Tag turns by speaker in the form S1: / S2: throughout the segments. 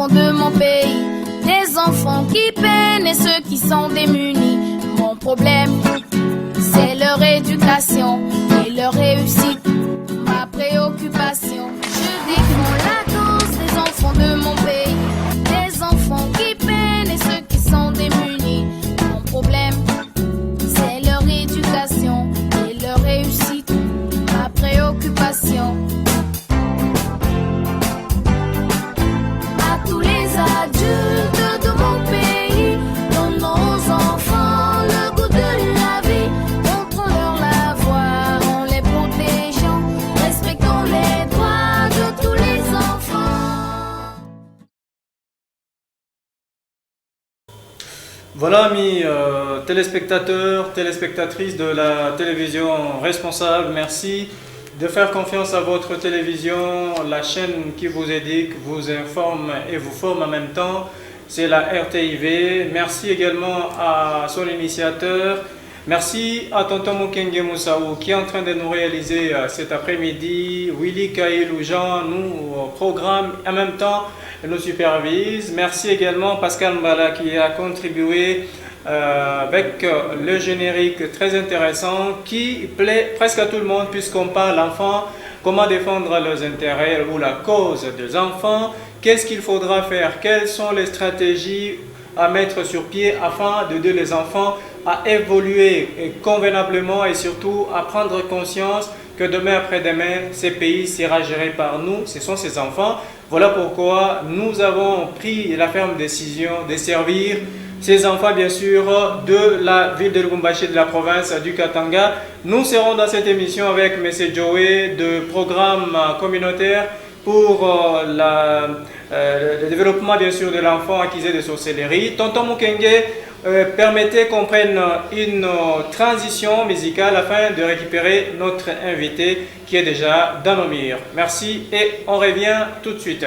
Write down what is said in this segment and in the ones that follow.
S1: enfants de mon pays, des enfants qui peinent et ceux qui sont démunis. Mon problème, c'est leur éducation et leur réussite, ma préoccupation. Je défends la cause des enfants de mon pays, des enfants qui peinent et ceux qui sont démunis. Mon problème, c'est leur éducation et leur réussite, ma préoccupation. À tous les adultes de mon pays, donnons aux enfants le goût de la vie, montrons-leur la voie en les protégeant, respectons les droits de tous les enfants.
S2: Voilà, amis téléspectateurs, téléspectatrices de la télévision responsable, merci de faire confiance à votre télévision, la chaîne qui vous éduque, vous informe et vous forme en même temps, c'est la RTIV. Merci également à son initiateur. Merci à Tonton Mukenge Moussaou qui est en train de nous réaliser cet après-midi. Willy Kailou Jean nous programme en même temps nous supervise. Merci également Pascal Mbala qui a contribué avec le générique très intéressant qui plaît presque à tout le monde puisqu'on parle enfants, comment défendre leurs intérêts ou la cause des enfants, qu'est-ce qu'il faudra faire, quelles sont les stratégies à mettre sur pied afin d'aider les enfants à évoluer convenablement et surtout à prendre conscience que demain après-demain, ces pays sera géré par nous, ce sont ces enfants. Voilà pourquoi nous avons pris la ferme décision de servir ces enfants, bien sûr, de la ville de Lubumbashi, de la province du Katanga. Nous serons dans cette émission avec M. Joey de programme communautaire pour le développement, bien sûr, de l'enfant accusé de sorcellerie. Tonton Mukenge, permettez qu'on prenne une transition musicale afin de récupérer notre invité qui est déjà dans nos murs. Merci et on revient tout de suite.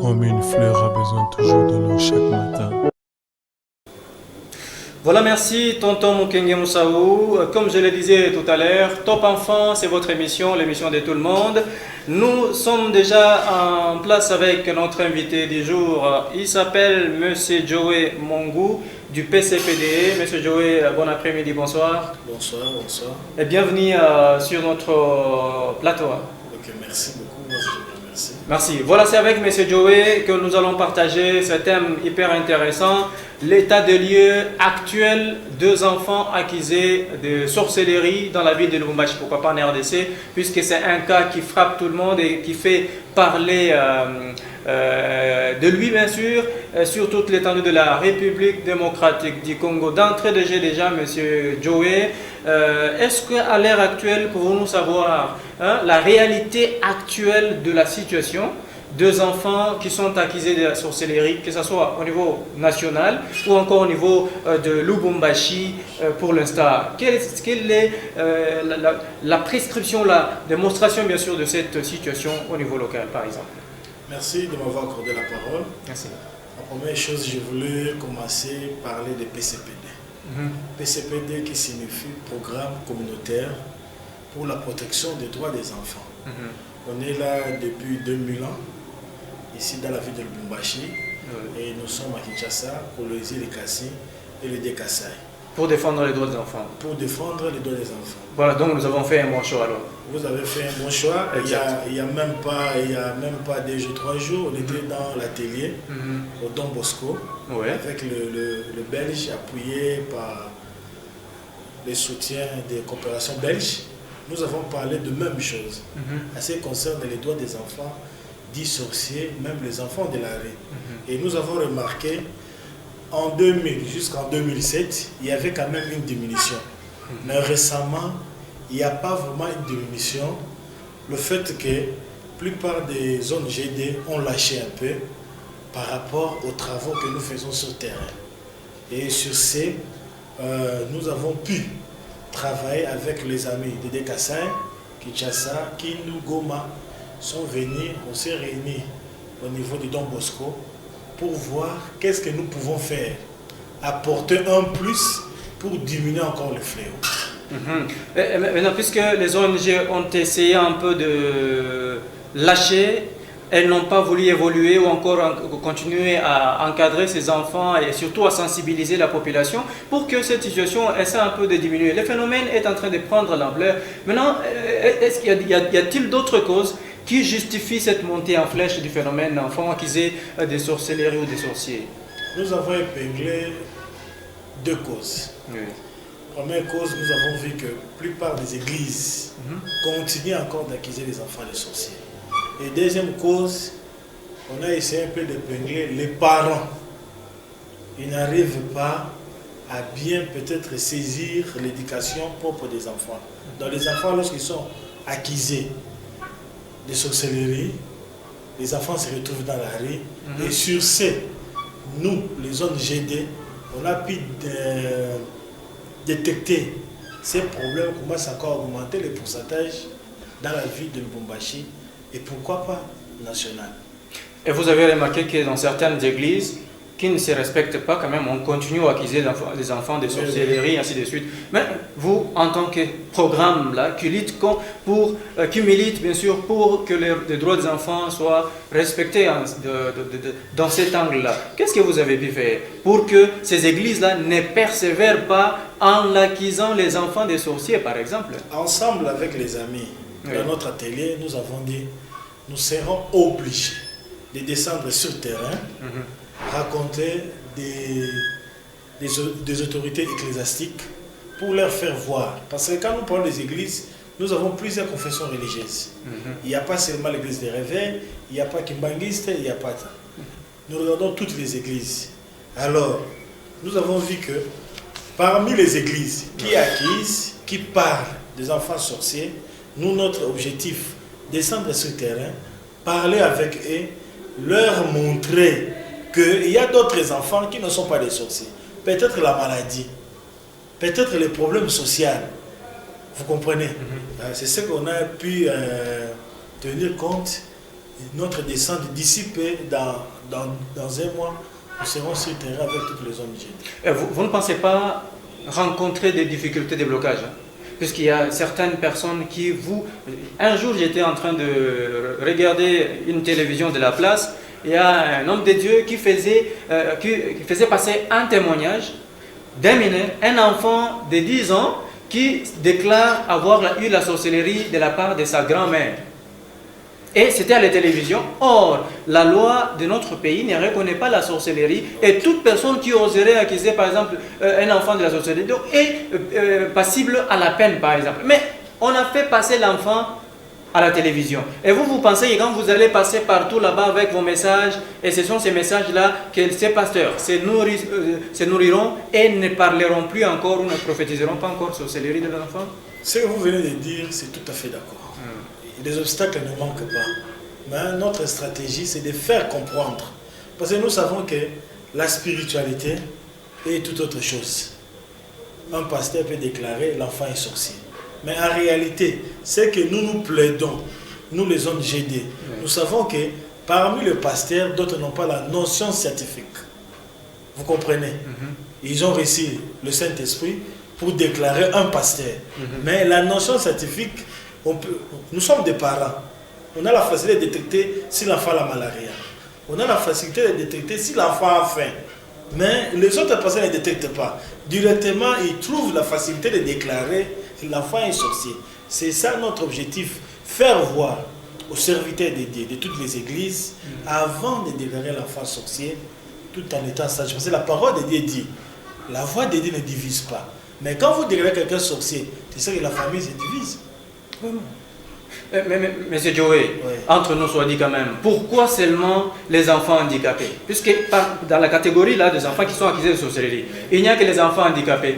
S3: Comme une fleur a besoin toujours de l'eau chaque matin.
S2: Voilà, merci Tonton Mukenge Moussaou. Comme je le disais tout à l'heure, Top Enfant, c'est votre émission, l'émission de tout le monde. Nous sommes déjà en place avec notre invité du jour. Il s'appelle Monsieur Joey Mongou du PCPDE. Monsieur Joey, bon après-midi, bonsoir.
S4: Bonsoir, bonsoir.
S2: Et bienvenue sur notre plateau.
S4: Ok, merci beaucoup. Moi, je vous remercie.
S2: Merci. Voilà, c'est avec M. Joey que nous allons partager ce thème hyper intéressant, l'état de lieu actuel des enfants accusés de sorcellerie dans la ville de Lubumbashi, pourquoi pas en RDC, puisque c'est un cas qui frappe tout le monde et qui fait parler de lui bien sûr, sur toute l'étendue de la République démocratique du Congo. D'entrée de jeu déjà, Monsieur Joey, est-ce qu'à l'heure actuelle, pouvons-nous savoir la réalité actuelle de la situation des enfants qui sont accusés de la sorcellerie, que ce soit au niveau national ou encore au niveau de Lubumbashi pour l'instant? Quelle est la prescription, la démonstration bien sûr de cette situation au niveau local par exemple?
S4: Merci de m'avoir accordé la parole.
S2: Merci.
S4: La première chose, je voulais commencer par parler de PCPD. PCPD qui signifie Programme communautaire pour la protection des droits des enfants. On est là depuis 2000 ans, ici dans la ville de Lubumbashi, et nous sommes à Kinshasa, Kolwezi, les Kassi et les Dékassai.
S2: Pour défendre les droits des enfants.
S4: Pour défendre les droits des enfants.
S2: Voilà, donc nous avons fait un bon choix alors.
S4: Vous avez fait un bon choix. Il y a même pas 2 jours, 3 jours, on était dans l'atelier au Don Bosco, avec le Belge, appuyé par les soutiens des coopérations belges. Nous avons parlé de même chose. En ce qui concerne les droits des enfants, dits sorciers, même les enfants de la rue. Et nous avons remarqué, en 2000 jusqu'en 2007, il y avait quand même une diminution. Mais récemment, il n'y a pas vraiment une diminution. Le fait que la plupart des zones GD ont lâché un peu par rapport aux travaux que nous faisons sur le terrain. Et sur ce, nous avons pu travailler avec les amis de Dékassai, Kinshasa, Kindu, Goma, sont venus, on s'est réunis au niveau du Don Bosco pour voir qu'est-ce que nous pouvons faire, apporter un plus pour diminuer encore le fléau.
S2: Maintenant, puisque les ONG ont essayé un peu de lâcher, elles n'ont pas voulu évoluer ou encore continuer à encadrer ces enfants et surtout à sensibiliser la population pour que cette situation essaie un peu de diminuer. Le phénomène est en train de prendre l'ampleur. Maintenant, est-ce qu'il y a-t-il d'autres causes qui justifient cette montée en flèche du phénomène d'enfants accusés des sorcelleries ou des sorciers?
S4: Nous avons épinglé 2 causes. Première cause, nous avons vu que la plupart des églises continuent encore d'accuser les enfants de sorciers. Et deuxième cause, on a essayé un peu d'épingler les parents. Ils n'arrivent pas à bien peut-être saisir l'éducation propre des enfants. Donc les enfants, lorsqu'ils sont accusés de sorcellerie, les enfants se retrouvent dans la rue. Et sur ce, nous, les zones GD, on a pu détecter ces problèmes commencent encore à augmenter les pourcentages dans la ville de Lubumbashi et pourquoi pas national.
S2: Et vous avez remarqué que dans certaines églises qui ne se respectent pas, quand même, on continue à accuser les enfants de sorcellerie, ainsi de suite. Mais vous, en tant que programme là, qui milite bien sûr pour que les droits des enfants soient respectés dans cet angle-là, qu'est-ce que vous avez pu faire pour que ces églises-là ne persévèrent pas en accusant les enfants des sorciers, par exemple?
S4: Ensemble avec les amis, dans notre atelier, nous avons dit, nous serons obligés de descendre sur le terrain, raconter des autorités ecclésiastiques pour leur faire voir. Parce que quand nous parlons des églises, nous avons plusieurs confessions religieuses. Il n'y a pas seulement l'église des réveils, il n'y a pas Kimbanguiste, il n'y a pas ça. Nous regardons toutes les églises. Alors, nous avons vu que parmi les églises qui acquisent, qui parlent des enfants sorciers, nous, notre objectif, descendre sur le terrain, parler avec eux, leur montrer qu'il y a d'autres enfants qui ne sont pas des sorciers. Peut-être la maladie, peut-être les problèmes sociaux. Vous comprenez? C'est ce qu'on a pu tenir compte. Notre descente d'ici dans un mois, nous serons sur le terrain avec toutes les ONG.
S2: Vous ne pensez pas rencontrer des difficultés de blocage, puisqu'il y a certaines personnes qui Un jour, j'étais en train de regarder une télévision de la place. Il y a un homme de Dieu qui faisait passer un témoignage d'un mineur, un enfant de 10 ans qui déclare avoir eu la sorcellerie de la part de sa grand-mère. Et c'était à la télévision. Or, la loi de notre pays ne reconnaît pas la sorcellerie et toute personne qui oserait accuser, par exemple, un enfant de la sorcellerie est passible à la peine, par exemple. Mais on a fait passer l'enfant à la télévision. Et vous, vous pensez que quand vous allez passer partout là-bas avec vos messages, et ce sont ces messages-là que ces pasteurs se nourriront et ne parleront plus encore ou ne prophétiseront pas encore sur les sorcelleries de l'enfant?
S4: Ce que vous venez de dire, c'est tout à fait d'accord. Les obstacles ne manquent pas. Mais notre stratégie, c'est de faire comprendre. Parce que nous savons que la spiritualité est toute autre chose. Un pasteur peut déclarer l'enfant est sorcier. Mais en réalité, c'est que nous plaidons, nous les hommes GD, nous savons que parmi les pasteurs, d'autres n'ont pas la notion scientifique. Vous comprenez? Ils ont reçu le Saint-Esprit pour déclarer un pasteur. Mais la notion scientifique, nous sommes des parents. On a la facilité de détecter si l'enfant a la malaria. On a la facilité de détecter si l'enfant a faim. Mais les autres personnes ne détectent pas. Directement, ils trouvent la facilité de déclarer l'enfant est sorcier. C'est ça notre objectif. Faire voir aux serviteurs de Dieu, de toutes les églises, avant de déclarer l'enfant sorcier, tout en étant sage. Parce que la parole de Dieu dit, la voix de Dieu ne divise pas. Mais quand vous déclarez quelqu'un sorcier, c'est ça que la famille se divise.
S2: Monsieur Joey, entre nous soit dit quand même, pourquoi seulement les enfants handicapés? Puisque dans la catégorie là, des enfants qui sont accusés de sorcellerie, il n'y a que les enfants handicapés,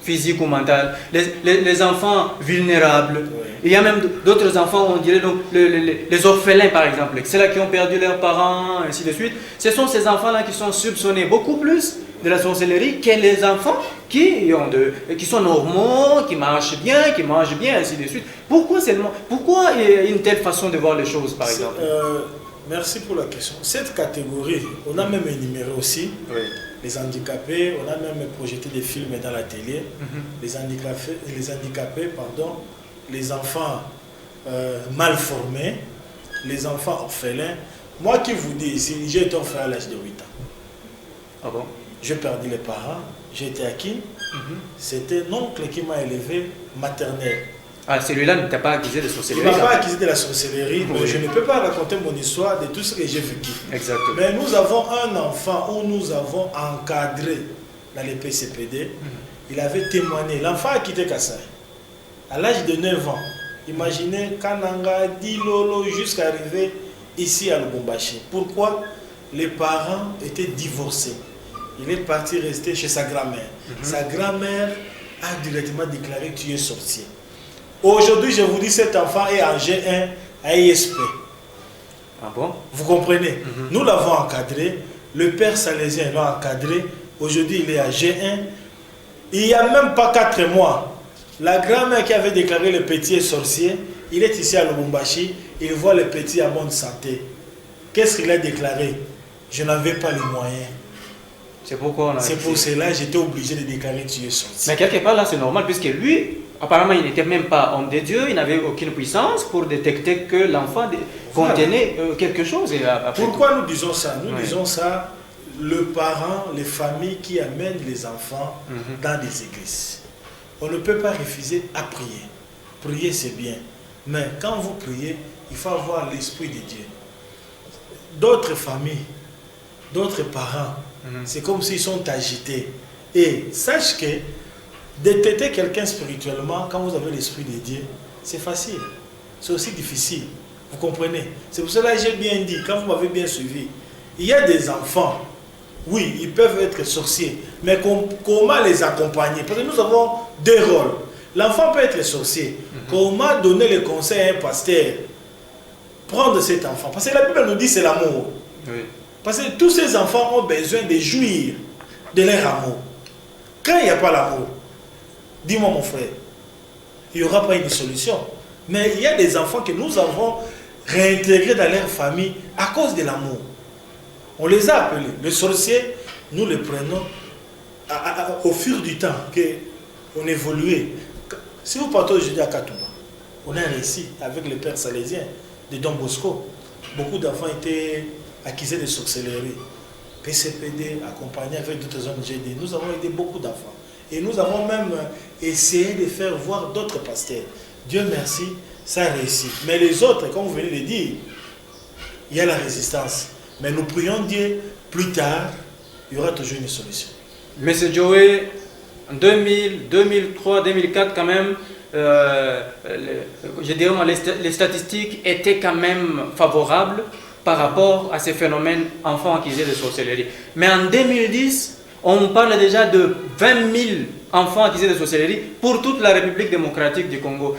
S2: physiques ou mentaux, les enfants vulnérables. Il y a même d'autres enfants, on dirait donc les orphelins par exemple, ceux-là qui ont perdu leurs parents, ainsi de suite. Ce sont ces enfants-là qui sont soupçonnés beaucoup plus de la sorcellerie que les enfants qui sont normaux, qui marchent bien, qui mangent bien, ainsi de suite. Pourquoi une telle façon de voir les choses, par exemple?
S4: Merci pour la question. Cette catégorie, on a même énuméré aussi les handicapés, on a même projeté des films dans la télé, les handicapés, les enfants mal formés, les enfants orphelins. Moi qui vous dis ici, j'ai été orphelin à l'âge de 8 ans.
S2: Ah bon?
S4: J'ai perdu les parents, j'ai été acquis. C'était un oncle qui m'a élevé maternel.
S2: Ah, celui-là ne t'a pas accusé de sorcellerie?
S4: Il ne m'a pas accusé de la sorcellerie, mais je ne peux pas raconter mon histoire de tout ce que j'ai vécu.
S2: Exactement.
S4: Mais nous avons un enfant où nous avons encadré dans les PCPD. Il avait témoigné. L'enfant a quitté Kassai à l'âge de 9 ans. Imaginez Kananga, Dilolo, jusqu'à arriver ici à Lubumbashi. Pourquoi? Les parents étaient divorcés. Il est parti rester chez sa grand-mère. Sa grand-mère a directement déclaré que tu es sorcier. Aujourd'hui, je vous dis, cet enfant est en G1 à ISP.
S2: Ah bon?
S4: Vous comprenez? Nous l'avons encadré. Le père salésien l'a encadré. Aujourd'hui, il est à G1. Il n'y a même pas 4 mois. La grand-mère qui avait déclaré le petit est sorcier, il est ici à Lubumbashi. Il voit le petit à bonne santé. Qu'est-ce qu'il a déclaré? Je n'avais pas les moyens.
S2: C'est pourquoi
S4: c'est pour cela que j'étais obligé de déclarer que tu es sorcier.
S2: Mais quelque part là, c'est normal, puisque lui, apparemment, il n'était même pas homme de Dieu, il n'avait aucune puissance pour détecter que l'enfant contenait quelque chose.
S4: Pourquoi nous disons ça? Nous disons ça, le parent, les familles qui amènent les enfants dans des églises. On ne peut pas refuser à prier. Prier, c'est bien. Mais quand vous priez, il faut avoir l'esprit de Dieu. D'autres familles, d'autres parents, c'est comme s'ils sont agités. Et sache que détecter quelqu'un spirituellement, quand vous avez l'esprit de Dieu, c'est facile. C'est aussi difficile. Vous comprenez? C'est pour cela que j'ai bien dit, quand vous m'avez bien suivi, il y a des enfants, oui, ils peuvent être sorciers, mais comment les accompagner? Parce que nous avons 2 rôles. L'enfant peut être sorcier. Comment donner les conseils à un pasteur? Prendre cet enfant. Parce que la Bible nous dit c'est l'amour.
S2: Oui.
S4: Parce que tous ces enfants ont besoin de jouir de leur amour. Quand il n'y a pas l'amour, dis-moi mon frère, il n'y aura pas une solution. Mais il y a des enfants que nous avons réintégrés dans leur famille à cause de l'amour. On les a appelés. Les sorciers, nous les prenons au fur du temps qu'on évoluait. Si vous partez aujourd'hui à Katouba, on a réussi avec le père salésien de Don Bosco. Beaucoup d'enfants étaient accusés de sorcellerie. PCPD, accompagné avec d'autres hommes GD. Nous avons aidé beaucoup d'enfants. Et nous avons même essayé de faire voir d'autres pasteurs. Dieu merci, ça a réussi. Mais les autres, comme vous venez de dire, il y a la résistance. Mais nous prions Dieu, plus tard, il y aura toujours une solution.
S2: Monsieur Joey, en 2000, 2003, 2004 quand même, je dirais, les statistiques étaient quand même favorables par rapport à ces phénomènes enfants accusés de sorcellerie. Mais en 2010, on parle déjà de 20 000 enfants accusés de sorcellerie pour toute la République démocratique du Congo.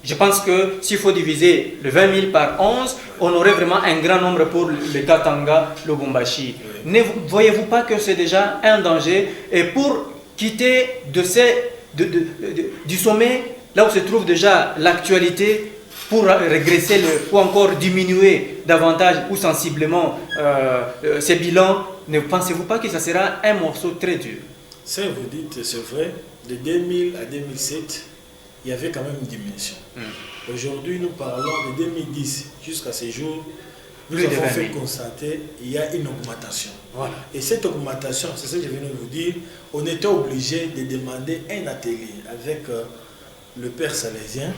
S2: Je pense que s'il faut diviser le 20 000 par 11, on aurait vraiment un grand nombre pour le Katanga, le Lubumbashi. Ne voyez-vous pas que c'est déjà un danger? Et pour quitter du sommet, là où se trouve déjà l'actualité, pour régresser ou encore diminuer davantage ou sensiblement ces bilans, ne pensez-vous pas que ça sera un morceau très dur?
S4: Ça, vous dites, c'est vrai, de 2000 à 2007, il y avait quand même une diminution. Aujourd'hui, nous parlons de 2010 jusqu'à ces jours. Nous avons fait constater qu'il y a une augmentation.
S2: Voilà.
S4: Et cette augmentation, c'est ce que je viens de vous dire, on était obligé de demander un atelier avec le père salésien,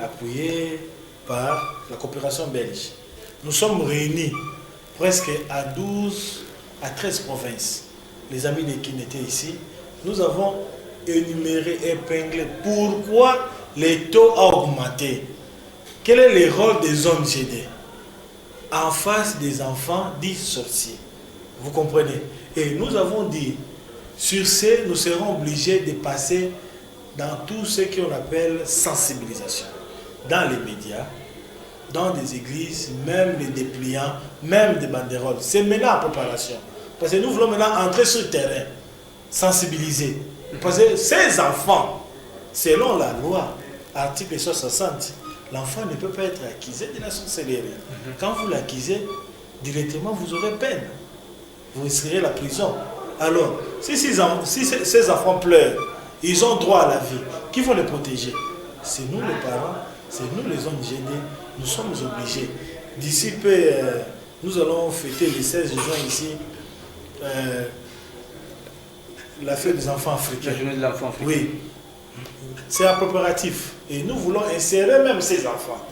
S4: appuyé par la coopération belge. Nous sommes réunis presque à 12 à 13 provinces. Les amis de qui étaient ici, nous avons énuméré, épinglé pourquoi les taux ont augmenté. Quel est le rôle des zones GD en face des enfants dits sorciers? Vous comprenez? Et nous avons dit, sur ce, nous serons obligés de passer dans tout ce qu'on appelle sensibilisation. Dans les médias, dans des églises, même les dépliants, même des banderoles. C'est maintenant en préparation. Parce que nous voulons maintenant entrer sur le terrain, sensibiliser. Parce que ces enfants, selon la loi, article 160, l'enfant ne peut pas être accusé de la sorcellerie. Quand vous l'accusez, directement vous aurez peine. Vous risquerez la prison. Alors, si ces enfants pleurent, ils ont droit à la vie. Qui vont les protéger? C'est nous les parents, c'est nous les hommes GD. Nous sommes obligés. D'ici peu, nous allons fêter le 16 juin ici la fête des enfants africains.
S2: La journée de l'enfant africain.
S4: Oui. C'est un préparatif. Et nous voulons insérer même ces enfants.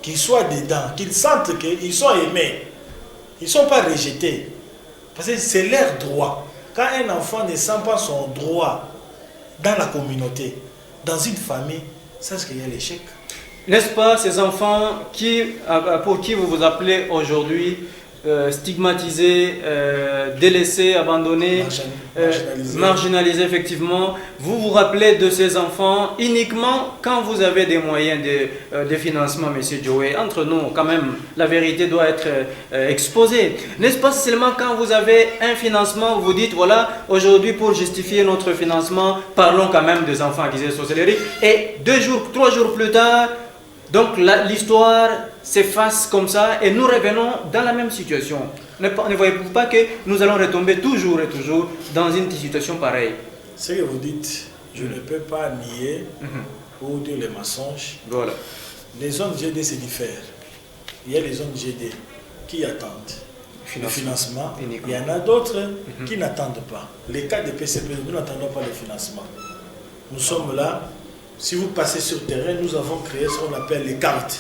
S4: Qu'ils soient dedans, qu'ils sentent qu'ils sont aimés. Ils ne sont pas rejetés. Parce que c'est leur droit. Quand un enfant ne sent pas son droit dans la communauté, dans une famille, c'est ce qu'il y a l'échec.
S2: N'est-ce pas ces enfants pour qui vous vous appelez aujourd'hui stigmatisés, délaissés, abandonnés, marginalisés effectivement? Vous vous rappelez de ces enfants uniquement quand vous avez des moyens de financement, M. Joey. Entre nous, quand même, la vérité doit être exposée. N'est-ce pas seulement quand vous avez un financement, vous dites, voilà, aujourd'hui pour justifier notre financement, parlons quand même des enfants accusés de sorcellerie. Et 2 jours, 3 jours plus tard, donc l'histoire s'efface comme ça et nous revenons dans la même situation. Ne voyez-vous pas que nous allons retomber toujours et toujours dans une situation pareille?
S4: Ce que vous dites, je ne peux pas nier ou dire les mensonges.
S2: Voilà.
S4: Les zones GD se diffèrent. Il y a les zones GD qui attendent le financement. Il y en a d'autres qui n'attendent pas. Les cas de PCP, nous n'attendons pas le financement. Nous sommes là. Si vous passez sur le terrain, nous avons créé ce qu'on appelle les cartes.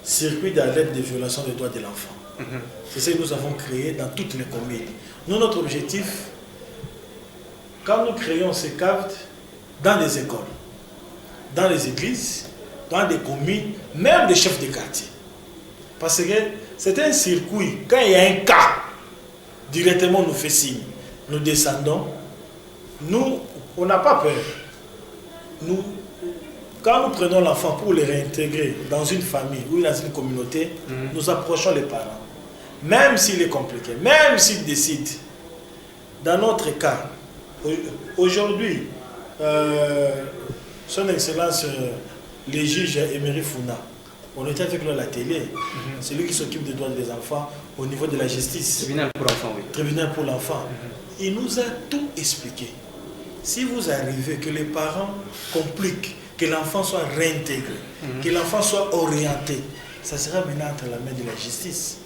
S4: Circuit d'alerte des violations des droits de l'enfant. C'est ce que nous avons créé dans toutes les communes. Nous, notre objectif, quand nous créons ces cartes dans les écoles, dans les églises, dans des communes, même des chefs de quartier. Parce que c'est un circuit. Quand il y a un cas, directement on nous fait signe. Nous descendons. Nous, on n'a pas peur. Quand nous prenons l'enfant pour le réintégrer dans une famille ou dans une communauté, nous approchons les parents. Même s'il est compliqué, même s'il décide. Dans notre cas, aujourd'hui, son Excellence, le juge Emery Founa, on était avec lui à la télé, c'est lui qui s'occupe des droits des enfants au niveau de la justice.
S2: Tribunal pour l'enfant, oui.
S4: Tribunal pour l'enfant. Il nous a tout expliqué. Si vous arrivez que les parents compliquent, que l'enfant soit réintégré, que l'enfant soit orienté, ça sera maintenant entre la main de la justice.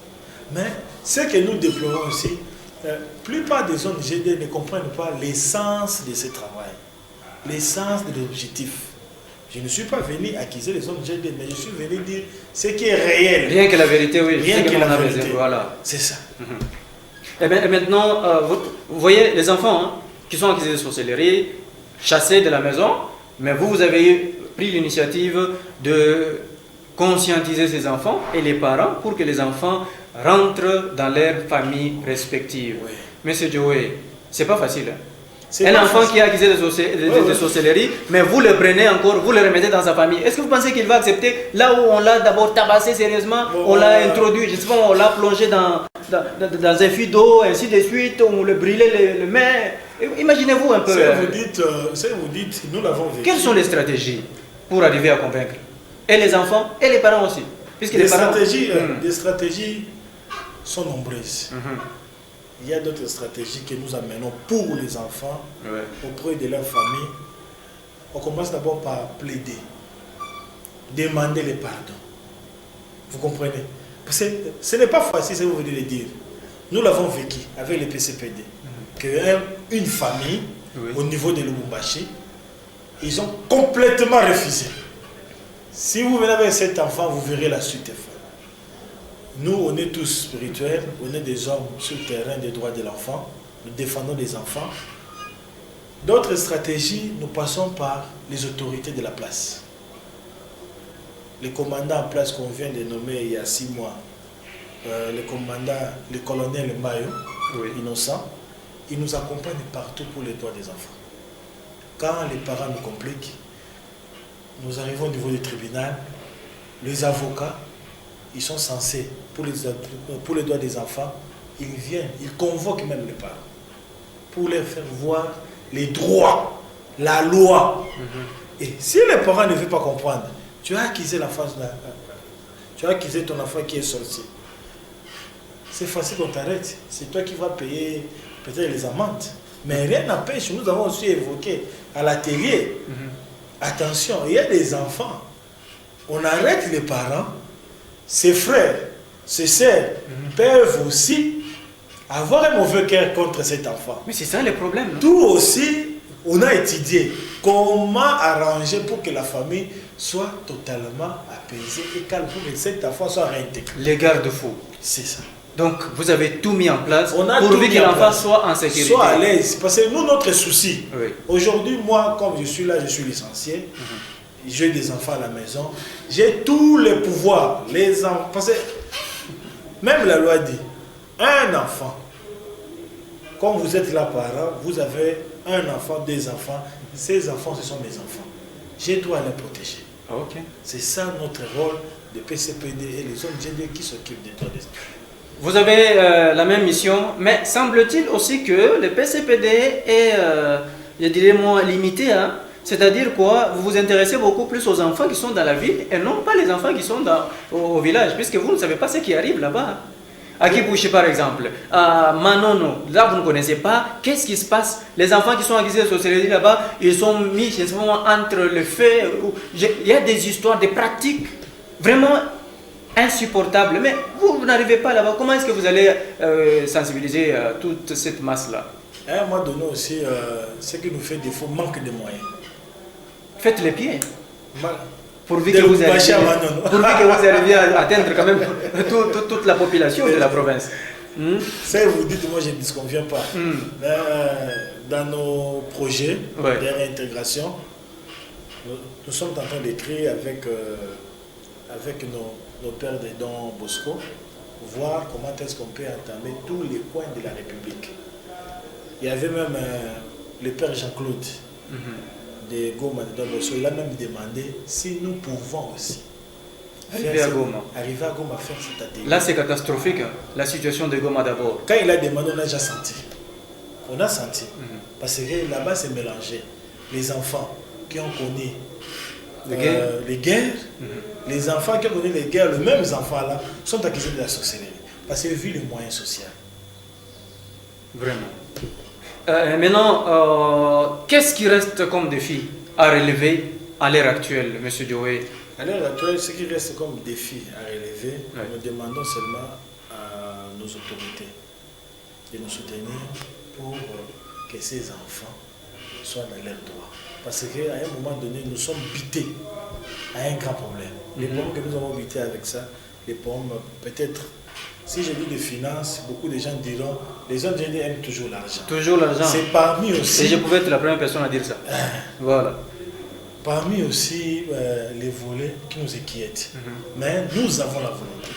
S4: Mais ce que nous déplorons aussi, la plupart des zones GD ne comprennent pas l'essence de ce travail, l'essence de l'objectif. Je ne suis pas venu accuser les zones GD, mais je suis venu dire ce qui est réel.
S2: Rien que la vérité, oui.
S4: Rien que la vérité.
S2: Voilà.
S4: C'est ça.
S2: Et maintenant, vous voyez les enfants qui sont accusés de sorcellerie, chassés de la maison, Mais vous avez pris l'initiative de conscientiser ces enfants et les parents pour que les enfants rentrent dans leurs familles respectives.
S4: Oui.
S2: Monsieur Joey, c'est pas facile.
S4: C'est
S2: Un
S4: pas
S2: enfant
S4: facile.
S2: qui a accusé de sorcellerie, mais vous le prenez encore, vous le remettez dans sa famille. Est-ce que vous pensez qu'il va accepter là où on l'a d'abord tabassé sérieusement, on l'a introduit, je sais pas, on l'a plongé dans un fût d'eau, ainsi de suite, on le brûlait le main. Imaginez-vous un peu.
S4: Vous dites, nous l'avons vécu.
S2: Quelles sont les stratégies pour arriver à convaincre et les enfants et les parents aussi, puisque les parents...
S4: Les stratégies sont nombreuses. Il y a d'autres stratégies que nous amenons pour les enfants, auprès de leur famille. On commence d'abord par plaider, demander les pardons. Vous comprenez? Parce que ce n'est pas facile, si vous voulez le dire. Nous l'avons vécu avec les PCPD. Qu'une famille, au niveau de Lubumbashi, ils ont complètement refusé. Si vous venez avec cet enfant, vous verrez la suite. Nous, on est tous spirituels, on est des hommes sur le terrain des droits de l'enfant, nous défendons les enfants. D'autres stratégies, nous passons par les autorités de la place. Les commandants en place qu'on vient de nommer il y a 6 mois, le colonel Mayo, innocent, il nous accompagne partout pour les droits des enfants. Quand les parents nous compliquent, nous arrivons au niveau du tribunal, les avocats, ils sont censés, pour les droits des enfants, ils viennent, ils convoquent même les parents pour leur faire voir les droits, la loi. Et si les parents ne veulent pas comprendre, tu as accusé ton enfant qui est sorti. C'est facile qu'on t'arrête. C'est toi qui vas payer peut-être les amendes. Mais rien n'empêche, nous avons aussi évoqué à l'atelier, attention, il y a des enfants, on arrête les parents, ses frères, ses sœurs peuvent aussi avoir un mauvais cœur contre cet enfant.
S2: Mais c'est ça le problème. Non?
S4: Tout aussi, on a étudié comment arranger pour que la famille soit totalement apaisée et calme, pour que cet enfant soit réintégré.
S2: Les garde-fous.
S4: C'est ça.
S2: Donc, vous avez tout mis en place pour que
S4: l'enfant
S2: l'enfant soit en sécurité.
S4: Soit à l'aise. Parce que nous, notre souci,
S2: oui.
S4: Aujourd'hui, moi, comme je suis là, je suis licencié, j'ai des enfants à la maison, j'ai tous les pouvoirs. Les enfants, parce que même la loi dit, un enfant, comme vous êtes là parent, vous avez un enfant, 2 enfants, ces enfants, ce sont mes enfants. J'ai droit à les protéger.
S2: Okay.
S4: C'est ça notre rôle de PCPD et les hommes GD qui s'occupent des droits des enfants.
S2: Vous avez la même mission, mais semble-t-il aussi que le PCPD est, je dirais moi, limité. Hein? C'est-à-dire quoi? Vous vous intéressez beaucoup plus aux enfants qui sont dans la ville et non pas les enfants qui sont au village, puisque vous ne savez pas ce qui arrive là-bas. Hein? À Kibouchi par exemple, à Manono, là vous ne connaissez pas, qu'est-ce qui se passe? Les enfants qui sont accusés de sorcellerie là-bas, ils sont mis entre le feu. Il y a des histoires, des pratiques vraiment insupportable. Mais vous n'arrivez pas là-bas. Comment est-ce que vous allez sensibiliser toute cette masse-là?
S4: À un moment donné aussi, ce qui nous fait défaut, manque de moyens.
S2: Faites les pieds. Pourvu
S4: que
S2: vous arriviez à atteindre quand même toute la population de la province.
S4: Ça, vous dites, moi je ne disconviens pas. Dans nos projets de réintégration, nous sommes en train d'écrire avec nos pères de Don Bosco, voir comment est-ce qu'on peut entamer tous les coins de la République. Il y avait même le père Jean-Claude de Goma de Don Bosco, il a même demandé si nous pouvons aussi arriver à Goma faire cet atelier.
S2: Là c'est catastrophique, la situation de Goma d'abord.
S4: Quand il a demandé, on a déjà senti. On a senti. Parce que là-bas c'est mélangé. Les enfants qui ont connu les guerres, les enfants qui ont connu les guerres, les mêmes enfants-là, sont accusés de la sorcellerie. Parce qu'ils vu les moyens sociaux.
S2: Vraiment. Maintenant, qu'est-ce qui reste comme défi à relever à l'heure actuelle, M. Joey?
S4: À l'heure actuelle, ce qui reste comme défi à relever, nous demandons seulement à nos autorités de nous soutenir pour que ces enfants soient dans leurs droits. Parce qu'à un moment donné, nous sommes bités à un grand problème. Les pommes que nous avons bités avec ça, les pommes, peut-être, si je dis des finances, beaucoup de gens diront, les hommes aiment toujours l'argent.
S2: Toujours l'argent.
S4: C'est parmi aussi.
S2: Et je pouvais être la première personne à dire ça. Voilà.
S4: Parmi aussi les volets qui nous inquiètent. Mais nous avons la volonté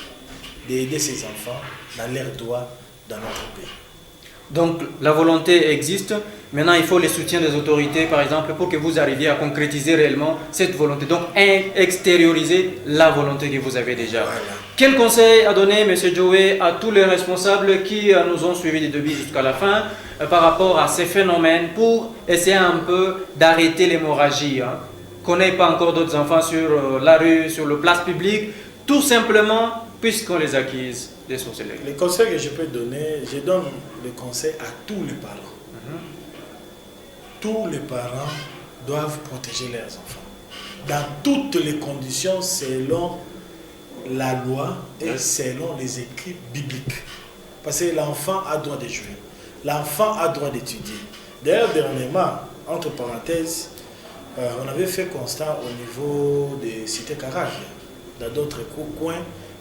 S4: d'aider ces enfants dans leurs droits dans notre pays.
S2: Donc la volonté existe, maintenant il faut le soutien des autorités par exemple pour que vous arriviez à concrétiser réellement cette volonté, donc extérioriser la volonté que vous avez déjà. Voilà. Quel conseil a donné M. Joey à tous les responsables qui nous ont suivis du début jusqu'à la fin par rapport à ces phénomènes pour essayer un peu d'arrêter l'hémorragie, hein? Qu'on n'ait pas encore d'autres enfants sur la rue, sur le place publique, tout simplement puisqu'on les acquise des sorcelleries.
S4: Les conseils que je peux donner, je donne le conseil à tous les parents. Tous les parents doivent protéger leurs enfants dans toutes les conditions selon la loi et selon les écrits bibliques. Parce que l'enfant a droit de jouer, l'enfant a droit d'étudier. D'ailleurs, dernièrement, entre parenthèses, on avait fait constat au niveau des cités Carac, dans d'autres coins,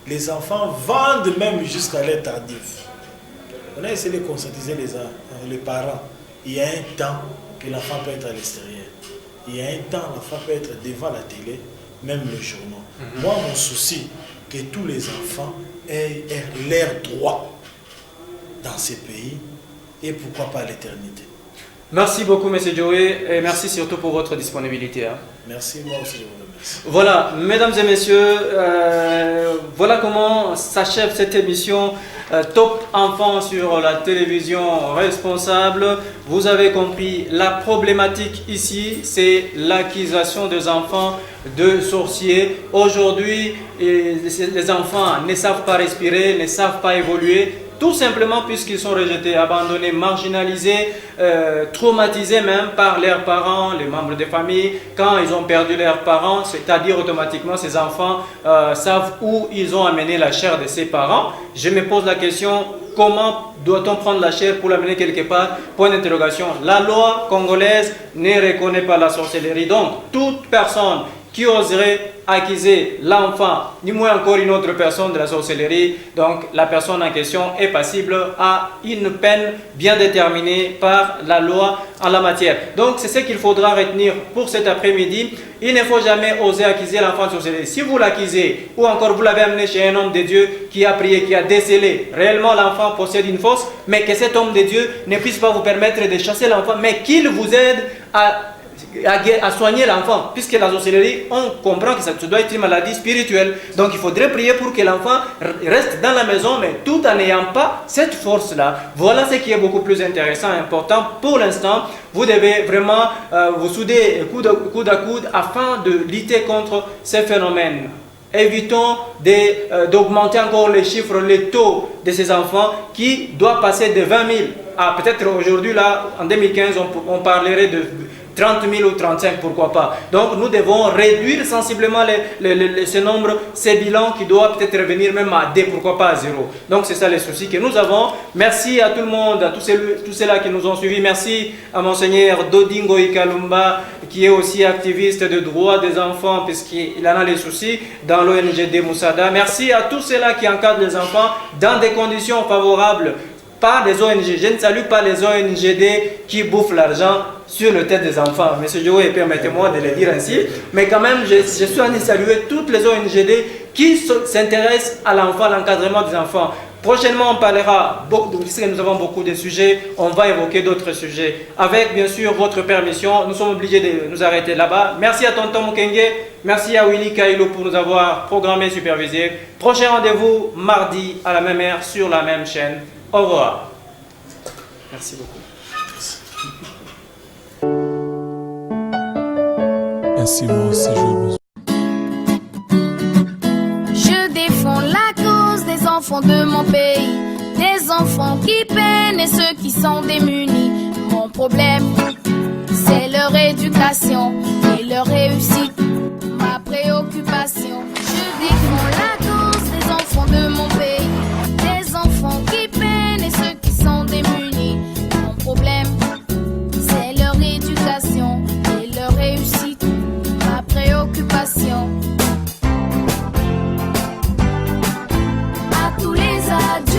S4: les enfants vendent même jusqu'à l'heure tardive. On a essayé de conscientiser les parents. Il y a un temps que l'enfant peut être à l'extérieur. Il y a un temps, l'enfant peut être devant la télé, même le journal. Moi, mon souci, que tous les enfants aient leurs droits dans ces pays et pourquoi pas l'éternité.
S2: Merci beaucoup, M. Joey, et merci surtout pour votre disponibilité. Hein.
S4: Merci, moi aussi je vous remercie.
S2: Voilà, mesdames et messieurs, voilà comment s'achève cette émission Top Enfant sur la télévision responsable. Vous avez compris, la problématique ici, c'est l'acquisition des enfants de sorciers. Aujourd'hui, les enfants ne savent pas respirer, ne savent pas évoluer. Tout simplement puisqu'ils sont rejetés, abandonnés, marginalisés, traumatisés même par leurs parents, les membres des familles. Quand ils ont perdu leurs parents, c'est-à-dire automatiquement ces enfants savent où ils ont amené la chair de ses parents. Je me pose la question, comment doit-on prendre la chair pour l'amener quelque part? Point d'interrogation. La loi congolaise ne reconnaît pas la sorcellerie. Donc, toute personne qui oserait accuser l'enfant, ni moins encore une autre personne de la sorcellerie, donc la personne en question est passible à une peine bien déterminée par la loi en la matière. Donc c'est ce qu'il faudra retenir pour cet après-midi. Il ne faut jamais oser accuser l'enfant de sorcellerie. Si vous l'accusez ou encore vous l'avez amené chez un homme de Dieu qui a prié, qui a décelé réellement l'enfant possède une fausse, mais que cet homme de Dieu ne puisse pas vous permettre de chasser l'enfant, mais qu'il vous aide à soigner l'enfant, puisque la sorcellerie, on comprend que ça doit être une maladie spirituelle. Donc il faudrait prier pour que l'enfant reste dans la maison, mais tout en n'ayant pas cette force-là. Voilà ce qui est beaucoup plus intéressant, important. Pour l'instant, vous devez vraiment vous souder coude à coude afin de lutter contre ces phénomènes. Évitons d'augmenter encore les chiffres, les taux de ces enfants qui doivent passer de 20 000 à peut-être aujourd'hui, là, en 2015, on parlerait de 30 000 ou 35, pourquoi pas. Donc nous devons réduire sensiblement ce nombre, ces bilans qui doivent peut-être revenir même à 2, pourquoi pas à 0. Donc c'est ça les soucis que nous avons. Merci à tout le monde, à tous ceux-là qui nous ont suivis. Merci à Monseigneur Dodingo Ikalumba, qui est aussi activiste de droits des enfants, puisqu'il en a les soucis dans l'ONG Moussada. Merci à tous ceux-là qui encadrent les enfants dans des conditions favorables. Pas les ONG, je ne salue pas les ONGD qui bouffent l'argent sur le tête des enfants. Monsieur Joey, permettez-moi de le dire ainsi. Mais quand même, je suis en train de saluer toutes les ONGD qui s'intéressent à l'enfant, à l'encadrement des enfants. Prochainement, on parlera, puisque nous avons beaucoup de sujets, on va évoquer d'autres sujets. Avec bien sûr votre permission, nous sommes obligés de nous arrêter là-bas. Merci à Tonton Mukenge, merci à Willy Kailo pour nous avoir programmé et supervisé. Prochain rendez-vous mardi à la même heure sur la même chaîne. Au revoir. Merci beaucoup.
S3: Ainsi, moi aussi, j'ai besoin.
S1: Je défends la cause des enfants de mon pays, des enfants qui peinent et ceux qui sont démunis. Mon problème, c'est leur éducation et leur réussite, ma préoccupation. Je défends la cause des enfants de mon pays, des enfants qui peinent et ceux qui sont démunis. Mon problème, c'est leur éducation et leur réussite, ma préoccupation. À tous les adultes